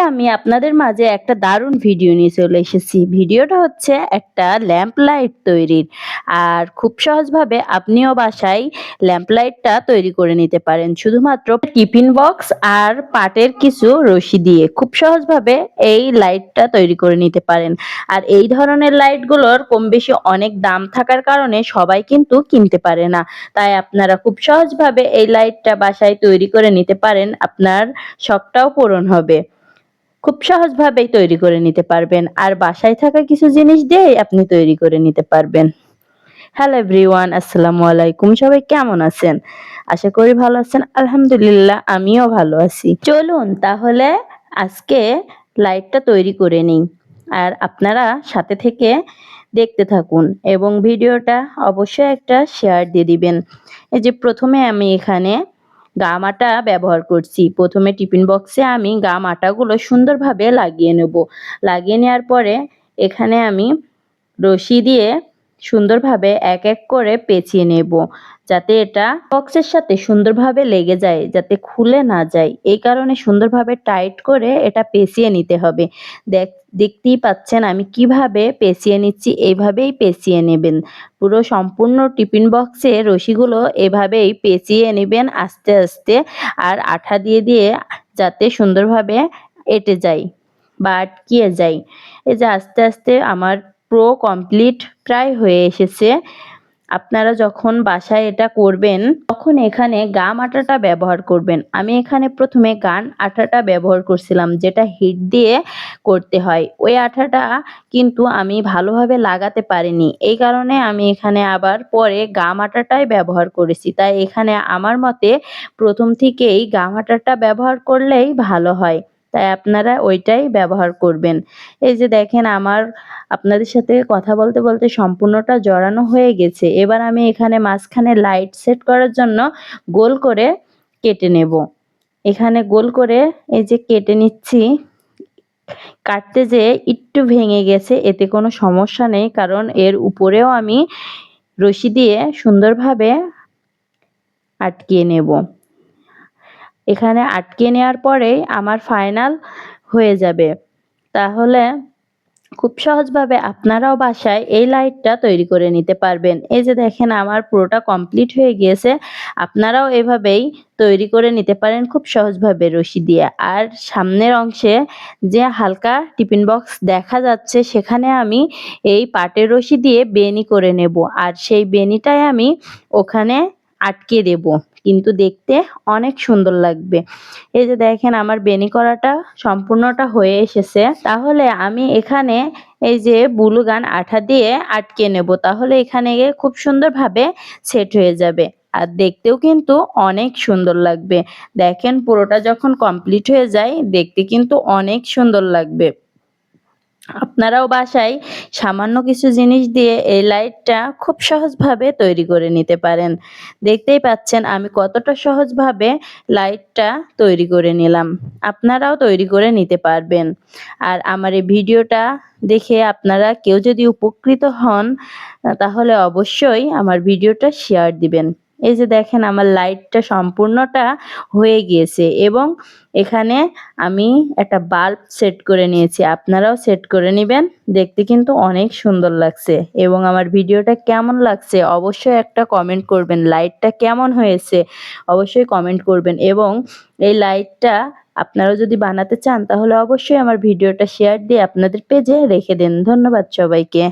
আমি আপনাদের মাঝে একটা দারুণ ভিডিও নিয়ে চলে এসেছি। ভিডিওটা হচ্ছে একটা ল্যাম্প লাইট তৈরির। আর খুব সহজভাবে আপনিও বাসায় ল্যাম্প লাইটটা তৈরি করে নিতে পারেন। শুধুমাত্র টিফিন বক্স আর পাটের কিছু রশি দিয়ে খুব সহজভাবে এই লাইটটা তৈরি করে নিতে পারেন। আর এই ধরনের লাইটগুলোর কম বেশি অনেক দাম থাকার কারণে সবাই কিন্তু কিনতে পারে না। তাই আপনারা খুব সহজভাবে এই লাইটটা বাসায় তৈরি করে নিতে পারেন। আপনার শখটাও পূরণ হবে। খুব সহজভাবেই তৈরি করে নিতে পারবেন। আর বাসায় থাকা কিছু জিনিস দিয়েই আপনি তৈরি করে নিতে পারবেন। হ্যালো এভরিওয়ান, আসসালামু আলাইকুম। সবাই কেমন আছেন? আশা করি ভালো আছেন। আলহামদুলিল্লাহ, আমিও ভালো আছি। চলুন তাহলে আজকে লাইটটা তৈরি করে নিই। আর আপনারা সাথে থেকে দেখতে থাকুন এবং ভিডিওটা অবশ্যই একটা শেয়ার দিয়ে দিবেন। এই যে প্রথমে আমি এখানে গাম আটা ব্যবহার করছি। প্রথমে টিফিন বক্সে আমি গাম আটাগুলো সুন্দরভাবে লাগিয়ে নেব। লাগিয়ে নেওয়ার পরে এখানে আমি রশি দিয়ে সুন্দরভাবে এক এক করে পেঁচিয়ে নেব, যাতে এটা বক্সের সাথে সুন্দরভাবে লেগে যায়, যাতে খুলে না যায়। এই কারণে সুন্দরভাবে টাইট করে এটা পেঁচিয়ে নিতে হবে। দেখতেই পাচ্ছেন আমি কিভাবে পেঁচিয়ে নিচ্ছি, এইভাবেই পেঁচিয়ে নেবেন। পুরো সম্পূর্ণ টিফিন বক্সে রশিগুলো এভাবেই পেঁচিয়ে নেবেন আস্তে আস্তে। আর আঠা দিয়ে দিয়ে যাতে সুন্দরভাবে এঁটে যায় বা আটকিয়ে যায়। এই যে আস্তে আস্তে আমার কমপ্লিট প্রায় হয়ে এসেছে। আপনারা যখন বাসায় এটা করবেন তখন এখানে গাম আটাটা ব্যবহার করবেন। আমি এখানে প্রথমে গান আটাটা ব্যবহার করছিলাম, যেটা হিট দিয়ে করতে হয়। ওই আটাটা কিন্তু আমি ভালোভাবে লাগাতে পারিনি, এই কারণে আমি এখানে আবার পরে গাম আটাটাই ব্যবহার করেছি। তাই এখানে আমার মতে প্রথম থেকেই গাম আটাটা ব্যবহার করলেই ভালো হয়, তাই আপনারা ওইটাই ব্যবহার করবেন। এই যে দেখেন আমার আপনাদের সাথে কথা বলতে বলতে সম্পূর্ণটা জড়ানো হয়ে গেছে। এবার আমি এখানে মাঝখানে লাইট সেট করার জন্য গোল করে কেটে নেব। এখানে গোল করে এই যে কেটে নিচ্ছি। কাটতে যেয়ে একটু ভেঙে গেছে, এতে কোনো সমস্যা নেই, কারণ এর উপরেও আমি রশি দিয়ে সুন্দরভাবে আটকিয়ে নেব। এখানে আটকিয়ে নেওয়ার পরেই আমার ফাইনাল হয়ে যাবে। তাহলে খুব সহজভাবে আপনারাও বাসায় এই লাইটটা তৈরি করে নিতে পারবেন। এই যে দেখেন আমার পুরোটা কমপ্লিট হয়ে গিয়েছে। আপনারাও এভাবেই তৈরি করে নিতে পারেন খুব সহজভাবে রশি দিয়ে। আর সামনের অংশে যে হালকা টিফিন বক্স দেখা যাচ্ছে, সেখানে আমি এই পাটের রশি দিয়ে বেনি করে নেব। আর সেই বেনিটাই আমি ওখানে আটকে দেব, কিন্তু দেখতে অনেক সুন্দর লাগবে। এই যে দেখেন আমার বেনি করাটা সম্পূর্ণটা হয়ে এসেছে। তাহলে আমি এখানে এই যে ব্লু গান আঠা দিয়ে আটকে নেব, তাহলে এখানে গিয়ে খুব সুন্দরভাবে সেট হয়ে যাবে। আর দেখতেও কিন্তু অনেক সুন্দর লাগবে। দেখেন পুরোটা যখন কমপ্লিট হয়ে যায় দেখতে কিন্তু অনেক সুন্দর লাগবে। আপনারাও বাসায় সামান্য কিছু জিনিস দিয়ে এই লাইটটা খুব সহজভাবে তৈরি করে নিতে পারেন। দেখতেই পাচ্ছেন আমি কতটা সহজভাবে লাইটটা তৈরি করে নিলাম। আপনারাও তৈরি করে নিতে পারবেন। আর আমার এই ভিডিওটা দেখে আপনারা কেউ যদি উপকৃত হন, তাহলে অবশ্যই আমার ভিডিওটা শেয়ার দিবেন। এই যে দেখেন আমার লাইটটা সম্পূর্ণটা হয়ে গিয়েছে এবং এখানে আমি একটা বাল্ব সেট করে নিয়েছি। আপনারাও সেট করে নেবেন। দেখতে কিন্তু অনেক সুন্দর লাগছে। এবং আমার ভিডিওটা কেমন লাগছে অবশ্যই একটা কমেন্ট করবেন। লাইটটা কেমন হয়েছে অবশ্যই কমেন্ট করবেন। এবং এই লাইটটা আপনারাও যদি বানাতে চান তাহলে অবশ্যই আমার ভিডিওটা শেয়ার দিয়ে আপনাদের পেজে রেখে দেন। ধন্যবাদ সবাইকে।